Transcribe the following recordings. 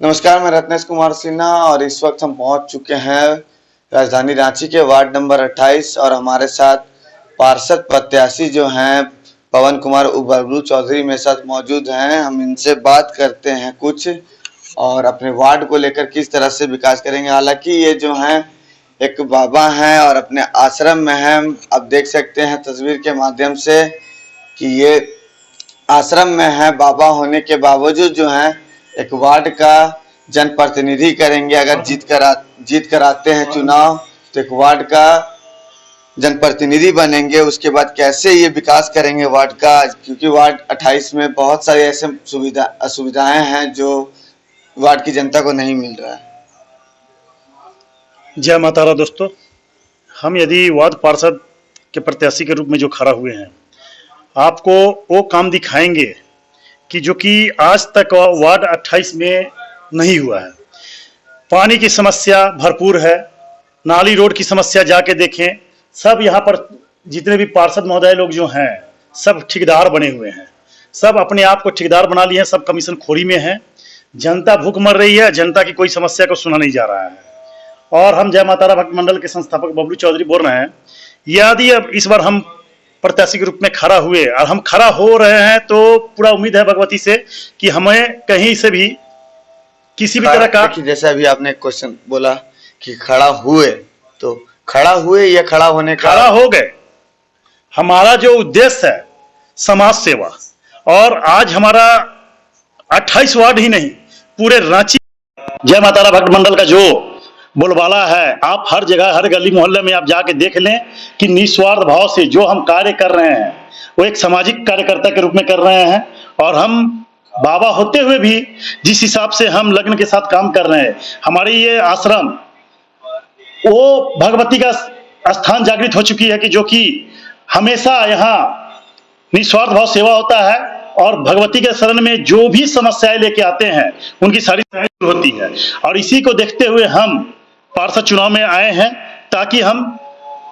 नमस्कार, मैं रत्नेश कुमार सिन्हा और इस वक्त हम पहुंच चुके हैं राजधानी रांची के वार्ड नंबर 28 और हमारे साथ पार्षद प्रत्याशी जो हैं पवन कुमार बबलू चौधरी मेरे साथ मौजूद हैं। हम इनसे बात करते हैं कुछ और अपने वार्ड को लेकर किस तरह से विकास करेंगे। हालांकि ये जो हैं एक बाबा हैं और अपने आश्रम में हैं। आप देख सकते हैं तस्वीर के माध्यम से कि ये आश्रम में है। बाबा होने के बावजूद जो है एक वार्ड का जनप्रतिनिधि करेंगे। अगर जीत कर आते हैं चुनाव तो एक वार्ड का जनप्रतिनिधि बनेंगे। उसके बाद कैसे ये विकास करेंगे वार्ड का, क्योंकि वार्ड 28 में बहुत सारे ऐसे असुविधाएं हैं जो वार्ड की जनता को नहीं मिल रहा है। जय माता रा दोस्तों, हम यदि वार्ड पार्षद के प्रत्याशी के रूप में जो खड़ा हुए हैं, आपको वो काम दिखाएंगे कि जो कि आज तक वार्ड 28 में नहीं हुआ है। पानी की समस्या भरपूर है, नाली रोड की समस्या जाके देखें। सब यहाँ पर जितने भी पार्षद महोदय लोग जो हैं सब ठेकेदार बने हुए हैं, सब अपने आप को ठेकेदार बना लिए हैं, सब कमीशन खोरी में हैं। जनता भूख मर रही है, जनता की कोई समस्या को सुना नहीं जा रहा है। और हम जय माता रा भक्त मंडल के संस्थापक बबलू चौधरी बोल रहे हैं, यदि अब इस बार हम प्रत्याशी के रूप में खड़ा हुए और हम खड़ा हो रहे हैं तो पूरा उम्मीद है भगवती से कि हमें कहीं से भी किसी भी तरह का, जैसे अभी आपने क्वेश्चन बोला कि खड़ा हुए, तो खड़ा हुए या खड़ा होने का, खड़ा हो गए। हमारा जो उद्देश्य है समाज सेवा, और आज हमारा 28 वार्ड ही नहीं पूरे रांची जय माता रा भक्त मंडल का जो बोलबाला है, आप हर जगह हर गली मोहल्ले में आप जाके देख लें कि निस्वार्थ भाव से जो हम कार्य कर रहे हैं वो एक सामाजिक कार्यकर्ता के रूप में कर रहे हैं। और हम बाबा होते हुए भी जिस हिसाब से हम लगन के साथ काम कर रहे हैं, हमारी ये आश्रम वो भगवती का स्थान जागृत हो चुकी है कि जो कि हमेशा यहाँ निस्वार्थ भाव सेवा होता है और भगवती के शरण में जो भी समस्याएं लेके आते हैं उनकी सारी दूर होती है। और इसी को देखते हुए हम पार्षद चुनाव में आए हैं ताकि हम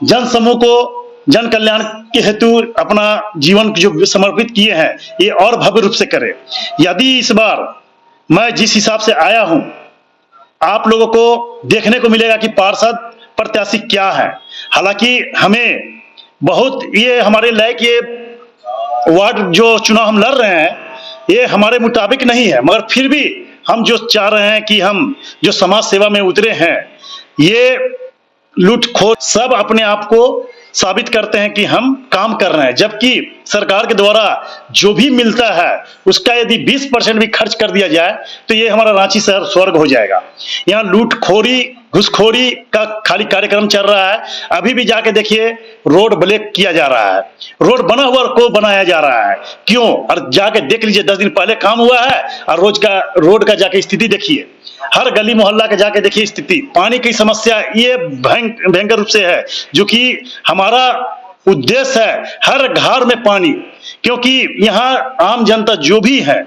जन समूह को जन कल्याण के हेतु अपना जीवन जो समर्पित किए हैं ये और भव्य रूप से करें। यदि इस बार मैं जिस हिसाब से आया हूं, आप लोगों को देखने को मिलेगा कि पार्षद प्रत्याशी क्या है। हालांकि हमें बहुत ये हमारे लायक ये वार्ड जो चुनाव हम लड़ रहे हैं ये हमारे मुताबिक नहीं है, मगर फिर भी हम जो चाह रहे हैं कि हम जो समाज सेवा में उतरे हैं, ये लूटखोर सब अपने आप को साबित करते हैं कि हम काम कर रहे हैं, जबकि सरकार के द्वारा जो भी मिलता है उसका यदि 20% भी खर्च कर दिया जाए तो ये हमारा रांची शहर स्वर्ग हो जाएगा। यहाँ लूटखोरी घुसखोरी का खाली कार्यक्रम चल रहा है। अभी भी जाके देखिए रोड ब्लॉक किया जा रहा है, रोड बना हुआ को बनाया जा रहा है, क्यों? और जाके देख लीजिए 10 दिन पहले काम हुआ है और रोड का जाके स्थिति देखिए, हर गली मोहल्ला के जाके देखिए स्थिति। पानी की समस्या ये भयंकर रूप से है, जो कि हमारा उद्देश्य है हर घर में पानी, क्योंकि यहाँ आम जनता जो भी है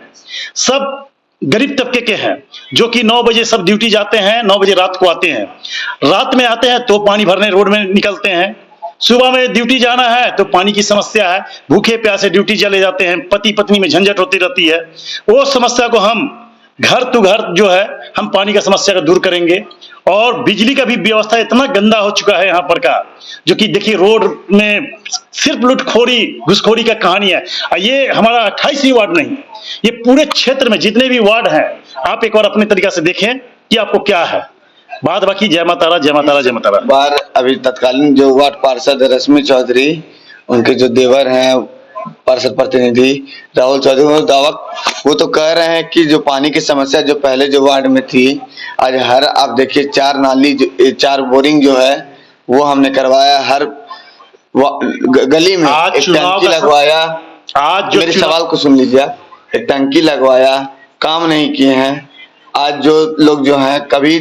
सब गरीब तबके के हैं, जो कि 9 बजे सब ड्यूटी जाते हैं, 9 बजे रात को आते हैं। रात में आते हैं तो पानी भरने रोड में निकलते हैं, सुबह में ड्यूटी जाना है तो पानी की समस्या है, भूखे प्यासे ड्यूटी चले जाते हैं, पति पत्नी में झंझट होती रहती है। वो समस्या को हम घर टू घर जो है हम पानी का समस्या को दूर करेंगे। और बिजली का भी व्यवस्था इतना गंदा हो चुका है यहाँ पर का, जो कि देखिए रोड में सिर्फ लूटखोरी घुसखोरी का कहानी है। ये हमारा 28वीं वार्ड नहीं, ये पूरे क्षेत्र में जितने भी वार्ड हैं आप एक बार अपने तरीका से देखें कि आपको क्या है। बाद बाकी जय माता रा, जय माता रा, जय माता रा। बार अभी तत्कालीन जो वार्ड पार्षद रश्मि चौधरी, उनके जो देवर हैं पार्षद प्रतिनिधि राहुल चौधरी, वो तो कह रहे हैं कि जो पानी की समस्या जो पहले जो वार्ड में थी, आज हर आप देखिए 4 नाली 4 बोरिंग जो है वो हमने करवाया, हर गली में एक टंकी लगवाया। आज जो मेरे सवाल को सुन लीजिए, एक टंकी लगवाया, काम नहीं किए हैं। आज जो लोग जो हैं कभी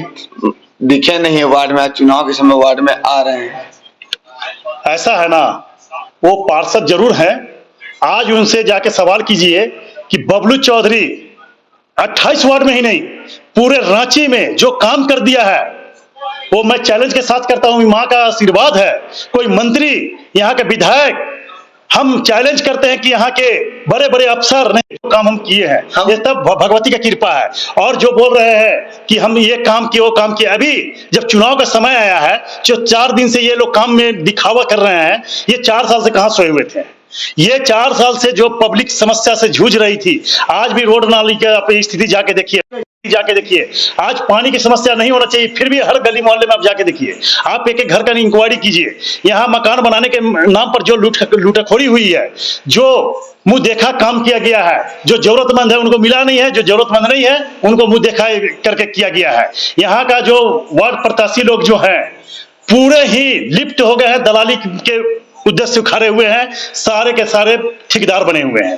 दिखे नहीं है वार्ड में, आज चुनाव के समय वार्ड में आ रहे हैं। ऐसा है ना, वो पार्षद जरूर हैं, आज उनसे जाके सवाल कीजिए कि बबलू चौधरी 28 वार्ड में ही नहीं पूरे रांची में जो काम कर दिया है वो मैं चैलेंज के साथ करता हूं, मां का आशीर्वाद है। कोई मंत्री, यहाँ के विधायक हम चैलेंज करते हैं कि यहाँ के बड़े बड़े अफसर ने जो काम हम किए हैं, ये तब भगवती का कृपा है। और जो बोल रहे हैं कि हम ये काम किए वो काम किए, अभी जब चुनाव का समय आया है, जो 4 दिन से ये लोग काम में दिखावा कर रहे हैं, ये 4 साल से कहाँ सोए हुए थे? ये 4 साल से जो पब्लिक समस्या से जूझ रही थी, आज भी रोड नाली की स्थिति जाके देखिए, आज पानी की समस्या नहीं होना चाहिए, फिर भी हर गली मोहल्ले में आप जाके देखिए, आप एक एक घर का इंक्वायरी कीजिए। यहाँ मकान बनाने के नाम पर जो लूटखोरी हुई है, जो मुंह देखा काम किया गया है, जो जरूरतमंद है उनको मिला नहीं है, जो जरूरतमंद नहीं है उनको मुंह देखा करके किया गया है। यहाँ का जो वार्ड प्रत्याशी लोग जो हैं, पूरे ही लिप्त हो गए हैं, दलाली के उद्देश्य उखाड़े हुए हैं, सारे के सारे ठेकेदार बने हुए हैं।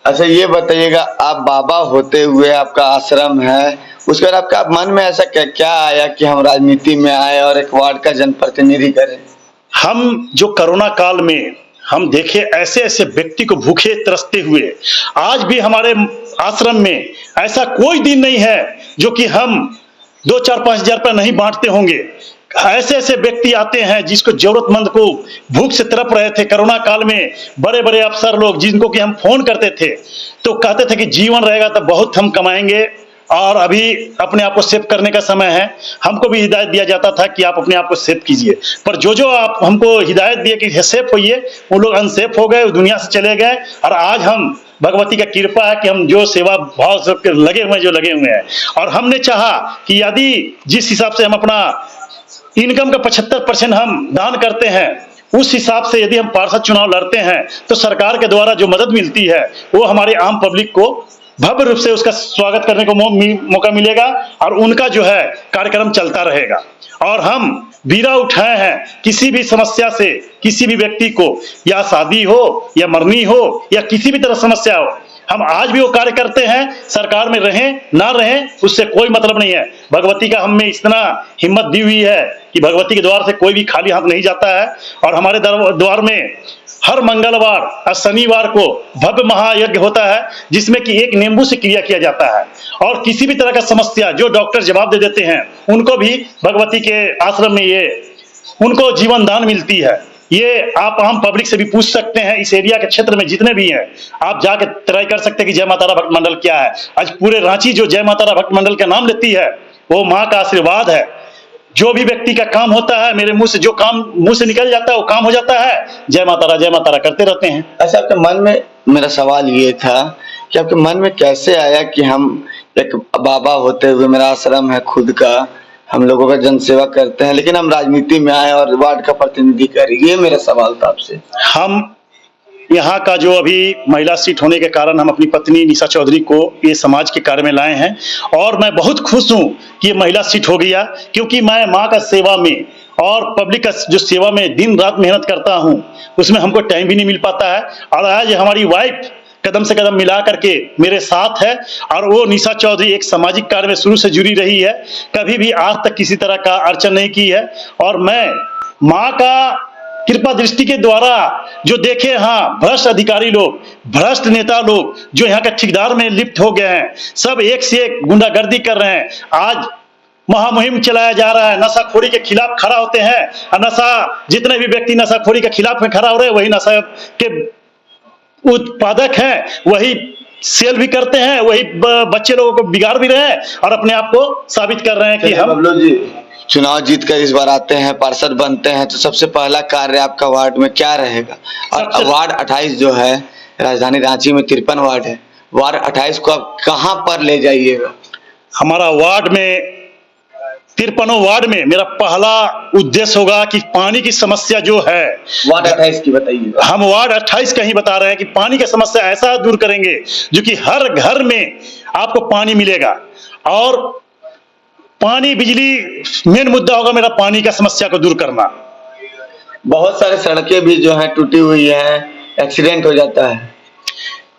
अच्छा ये बताइएगा, आप बाबा होते हुए आपका आश्रम है, उसके बाद आपका मन में ऐसा क्या आया कि हम राजनीति में आए और एक वार्ड का जनप्रतिनिधि करें? हम जो कोरोना काल में हम देखे ऐसे ऐसे व्यक्ति को भूखे तरसते हुए, आज भी हमारे आश्रम में ऐसा कोई दिन नहीं है जो कि हम 2, 4, 5 हजार रुपये नहीं बांटते होंगे। ऐसे ऐसे व्यक्ति आते हैं जिसको जरूरतमंद को भूख से तड़प रहे थे। कोरोना काल में बड़े बड़े अफसर लोग जिनको कि हम फोन करते थे तो कहते थे कि जीवन रहेगा तो बहुत हम कमाएंगे और अभी अपने आप को सेव करने का समय है। हमको भी हिदायत दिया जाता था कि आप अपने आप को सेव कीजिए, पर जो आप हमको हिदायत दिए कि सेफ होइए, वो लोग अनसेफ हो गए, दुनिया से चले गए। और आज हम भगवती का कृपा है कि हम जो सेवा भाव से लगे हुए हैं और हमने चाहा कि यदि जिस हिसाब से हम अपना इनकम का 75% हम दान करते हैं, उस हिसाब से यदि हम पार्षद चुनाव लड़ते हैं तो सरकार के द्वारा जो मदद मिलती है वो हमारे आम पब्लिक को भव्य रूप से उसका स्वागत करने को मौका मिलेगा और उनका जो है कार्यक्रम चलता रहेगा। और हम बीड़ा उठाए हैं किसी भी समस्या से, किसी भी व्यक्ति को, या शादी हो या मरनी हो या किसी भी तरह समस्या हो, हम आज भी वो कार्य करते हैं। सरकार में रहें ना रहें उससे कोई मतलब नहीं है। भगवती का हमें इतना हिम्मत दी हुई है कि भगवती के द्वार से कोई भी खाली हाथ नहीं जाता है। और हमारे द्वार में हर मंगलवार और शनिवार को भव्य महायज्ञ होता है, जिसमें कि एक नींबू से क्रिया किया जाता है। और किसी भी तरह का समस्या जो डॉक्टर जवाब दे देते हैं, उनको भी भगवती के आश्रम में ये उनको जीवन दान मिलती है। ये आप आम पब्लिक से भी पूछ सकते हैं, इस एरिया के क्षेत्र में जितने भी हैं, आप जाके ट्राई कर सकते हैं कि जय माता रा भक्त मंडल क्या है। आज पूरे रांची जो जय माता रा भक्त मंडल का नाम लेती है, वो माँ का आशीर्वाद है। जो भी व्यक्ति का काम होता है, मेरे मुंह से जो काम मुंह से निकल जाता है वो काम हो जाता है। जय माता रा करते रहते हैं। अच्छा, आपके मन में मेरा सवाल ये था कि आपके मन में कैसे आया कि हम एक बाबा होते हुए, मेरा आश्रम है खुद का, हम लोगों का जन सेवा करते हैं, लेकिन हम राजनीति में आए और वार्ड का प्रतिनिधि करें? ये मेरा सवाल था आपसे। हम यहाँ का जो अभी महिला सीट होने के कारण हम अपनी पत्नी निशा चौधरी को ये समाज के कार्य में लाए हैं और मैं बहुत खुश हूँ कि ये महिला सीट हो गया, क्योंकि मैं माँ का सेवा में और पब्लिक का जो सेवा में दिन रात मेहनत करता हूँ, उसमें हमको टाइम भी नहीं मिल पाता है। और आज हमारी वाइफ कदम से कदम मिला करके मेरे साथ है और वो निशा चौधरी एक सामाजिक कार्य में शुरू से जुड़ी रही है, कभी भी आज तक किसी तरह का अड़चन नहीं की है। और मैं माँ का कृपा दृष्टि के द्वारा जो देखे, हाँ, भ्रष्ट अधिकारी लोग, भ्रष्ट नेता लोग जो यहाँ के ठेकेदार में लिप्त हो गए हैं, सब एक से एक गुंडागर्दी कर रहे हैं। आज महामुहिम चलाया जा रहा है, नशाखोरी के खिलाफ खड़ा होते हैं और नशा जितने भी व्यक्ति नशाखोरी के खिलाफ में खड़ा हो रहे हैं, वही नशा के उत्पादक हैं, वही सेल भी करते हैं, वही बच्चे लोगों को बिगाड़ भी रहे हैं और अपने आप को साबित कर रहे हैं कि हम चुनाव जीत कर इस बार आते हैं, पार्षद बनते हैं, तो सबसे पहला कार्य आपका वार्ड में क्या रहेगा? और वार्ड 28 जो है, राजधानी रांची में 53 वार्ड है, वार्ड 28 को आप कहां पर ले जाइएगा? हमारा वार्ड में 53 वार्ड में मेरा पहला उद्देश्य होगा कि पानी की समस्या जो है, वार्ड 28 की बताइए। हम वार्ड 28 का ही बता रहे हैं कि पानी की समस्या ऐसा दूर करेंगे जो कि हर घर में आपको पानी मिलेगा। और पानी बिजली मेन मुद्दा होगा मेरा, पानी का समस्या को दूर करना। बहुत सारे सड़कें भी जो है टूटी हुई है, एक्सीडेंट हो जाता है।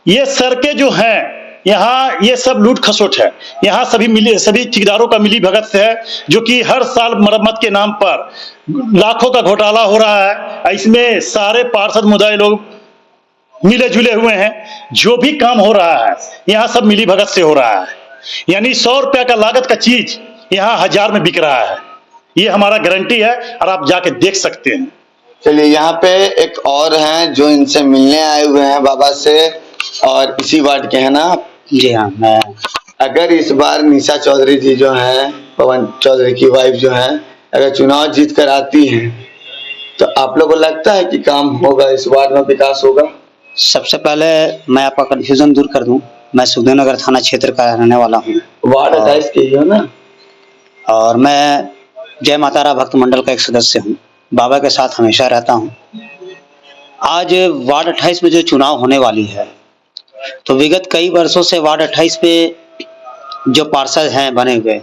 ये सड़कें जो हैं यहाँ, ये सब लूट खसोट है। यहाँ सभी ठेकेदारों का मिली भगत से है, जो कि हर साल मरम्मत के नाम पर लाखों का घोटाला हो रहा है। इसमें सारे पार्षद मुदाई लोग मिले जुले हुए हैं। जो भी काम हो रहा है यहाँ सब मिली भगत से हो रहा है। यानी 100 रुपया का लागत का चीज यहाँ 1000 में बिक रहा है। ये हमारा गारंटी है और आप जाके देख सकते हैं। चलिए, यहाँ पे एक और हैं जो इनसे मिलने आए हुए हैं बाबा से, और इसी वार्ड के हैं ना आप? जी हाँ, मैं अगर इस बार निशा चौधरी जी जो हैं, पवन चौधरी की वाइफ जो हैं, अगर चुनाव जीत कर आती हैं तो आप लोगों को लगता है कि काम होगा, इस वार्ड में विकास होगा? सबसे पहले मैं आपका कंफ्यूजन दूर कर दूं, मैं सुखदेव थाना क्षेत्र का रहने वाला हूं। वार्ड 28 के ही हो ना? और मैं जय मातारा भक्त मंडल का एक सदस्य हूं, बाबा के साथ हमेशा रहता हूं। आज वार्ड 28 में जो चुनाव होने वाली है, तो विगत कई वर्षों से वार्ड 28 में जो पार्षद हैं बने हुए,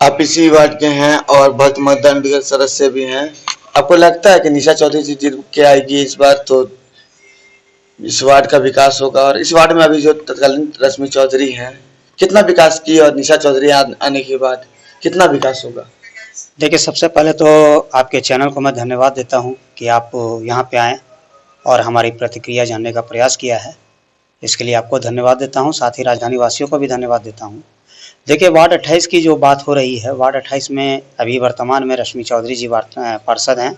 आप इसी वार्ड के हैं और भक्त मतदान विगत सदस्य भी हैं। आपको लगता है कि निशा चौधरी जी जीत के आएगी इस बार, तो इस वार्ड का विकास होगा? और इस वार्ड में अभी जो तत्कालीन रश्मि चौधरी हैं, कितना विकास की, और निशा चौधरी आने के बाद कितना विकास होगा? देखिए, सबसे पहले तो आपके चैनल को मैं धन्यवाद देता हूं कि आप यहाँ पे आए और हमारी प्रतिक्रिया जानने का प्रयास किया है। इसके लिए आपको धन्यवाद देता हूं, साथ ही राजधानी वासियों को भी धन्यवाद देता हूं। देखिए, वार्ड 28 की जो बात हो रही है, वार्ड 28 में अभी वर्तमान में रश्मि चौधरी जी पार्षद हैं,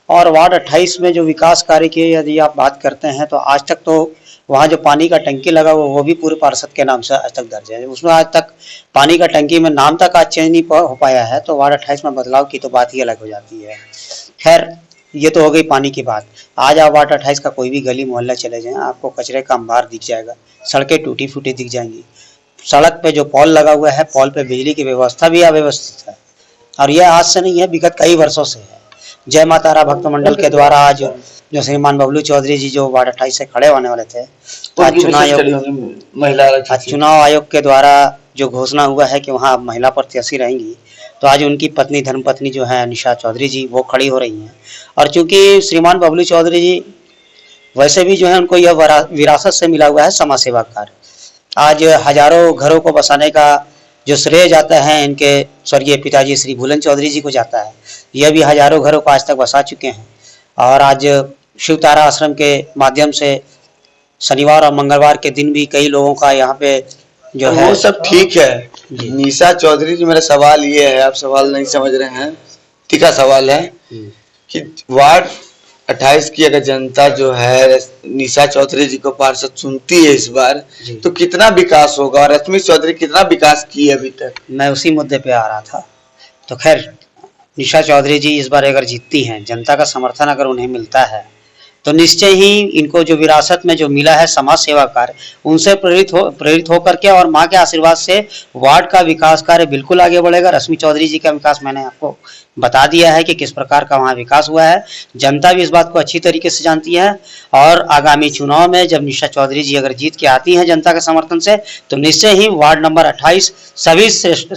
और वार्ड 28 में जो विकास कार्य की यदि आप बात करते हैं तो आज तक तो वहाँ जो पानी का टंकी लगा हुआ वो भी पूरे पार्षद के नाम से आज तक दर्ज है। उसमें आज तक पानी का टंकी में नाम तक आज चेंज नहीं हो पाया है, तो वार्ड 28 में बदलाव की तो बात ही अलग हो जाती है। खैर, ये तो हो गई पानी की बात। आज आप वार्ड 28 का कोई भी गली मोहल्ला चले जाएं, आपको कचरे का अंबार दिख जाएगा, सड़कें टूटी फूटी दिख जाएंगी, सड़क पे जो पॉल लगा हुआ है, पॉल पे बिजली की व्यवस्था भी अव्यवस्थित है, और यह आज से नहीं है, विगत कई वर्षों से है। जय मातारा भक्त मंडल के द्वारा आज जो श्रीमान बबलू चौधरी जी जो वार्ड 28 से खड़े होने वाले थे, आज चुनाव आयोग के द्वारा जो घोषणा हुआ है कि वहाँ महिला प्रत्याशी रहेंगी, तो आज उनकी पत्नी धर्मपत्नी जो है निशा चौधरी जी, वो खड़ी हो रही हैं। और चूंकि श्रीमान बबलू चौधरी जी वैसे भी जो है उनको यह विरासत से मिला हुआ है समाज सेवा कार्य। आज हजारों घरों को बसाने का जो श्रेय जाता है इनके स्वर्गीय पिताजी श्री भूलन चौधरी जी को जाता है। यह भी हजारों घरों को आज तक बसा चुके हैं, और आज शिव तारा आश्रम के माध्यम से शनिवार और मंगलवार के दिन भी कई लोगों का यहाँ पे जो है, वो सब ठीक है। निशा चौधरी जी, मेरा सवाल ये है, आप सवाल नहीं समझ रहे हैं, तीखा सवाल है कि वार्ड 28 की अगर जनता जो है निशा चौधरी जी को पार्षद चुनती है इस बार, तो कितना विकास होगा, और रश्मि चौधरी कितना विकास की है अभी तक? मैं उसी मुद्दे पे आ रहा था। तो खैर, निशा चौधरी जी इस बार अगर जीतती हैं, जनता का समर्थन अगर उन्हें मिलता है, तो निश्चय ही इनको जो विरासत में जो मिला है समाज सेवा कार्य, उनसे प्रेरित होकर के और माँ के आशीर्वाद से वार्ड का विकास कार्य बिल्कुल आगे बढ़ेगा। रश्मि चौधरी जी का विकास मैंने आपको बता दिया है कि किस प्रकार का वहाँ विकास हुआ है। जनता भी इस बात को अच्छी तरीके से जानती है, और आगामी चुनाव में जब निशा चौधरी जी अगर जीत के आती हैं जनता के समर्थन से, तो निश्चय ही वार्ड नंबर 28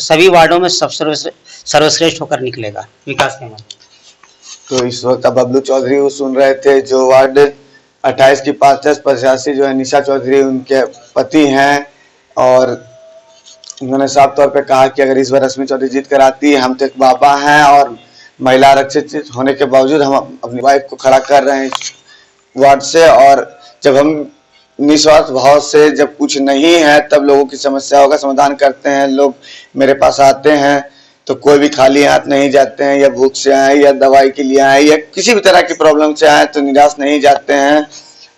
सभी वार्डों में सर्वश्रेष्ठ होकर निकलेगा विकास के मामले। तो इस वक्त बबलू चौधरी वो सुन रहे थे, जो वार्ड 28 की पार्षद प्रत्याशी जो है निशा चौधरी, उनके पति हैं, और उन्होंने साफ तौर पे कहा कि अगर इस बार रश्मि चौधरी जीत कर आती है, हम तो एक बाबा हैं और महिला आरक्षित होने के बावजूद हम अपनी वाइफ को खड़ा कर रहे हैं वार्ड से, और जब हम निस्वार्थ भाव से जब कुछ नहीं है तब लोगों की समस्याओं का समाधान करते हैं, लोग मेरे पास आते हैं तो कोई भी खाली हाथ नहीं जाते हैं, या भूख से आए या दवाई के लिए आए या किसी भी तरह की प्रॉब्लम से आए तो निराश नहीं जाते हैं।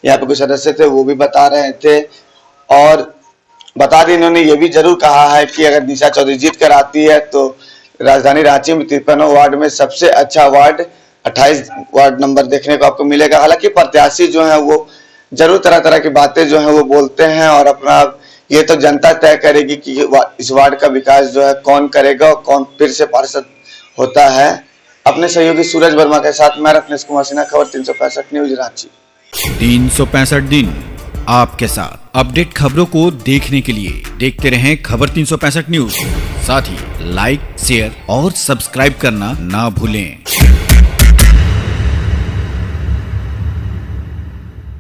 यहाँ पे कुछ सदस्य थे वो भी बता रहे थे, और बता दी इन्होंने ये भी जरूर कहा है कि अगर निशा चौधरी जीत कर आती है तो राजधानी रांची में 53 वार्ड में सबसे अच्छा वार्ड 28 वार्ड नंबर देखने को आपको मिलेगा। हालांकि प्रत्याशी जो है वो जरूर तरह तरह की बातें जो है वो बोलते हैं, और अपना ये तो जनता तय करेगी कि इस वार्ड का विकास जो है कौन करेगा और कौन फिर से पार्षद होता है। अपने सहयोगी सूरज वर्मा के साथ मैं रत्नेश कुमार सिन्हा, खबर 365 न्यूज रांची। 365 दिन आपके साथ अपडेट खबरों को देखने के लिए देखते रहें खबर 365 न्यूज। साथ ही लाइक, शेयर और सब्सक्राइब करना ना भूलें।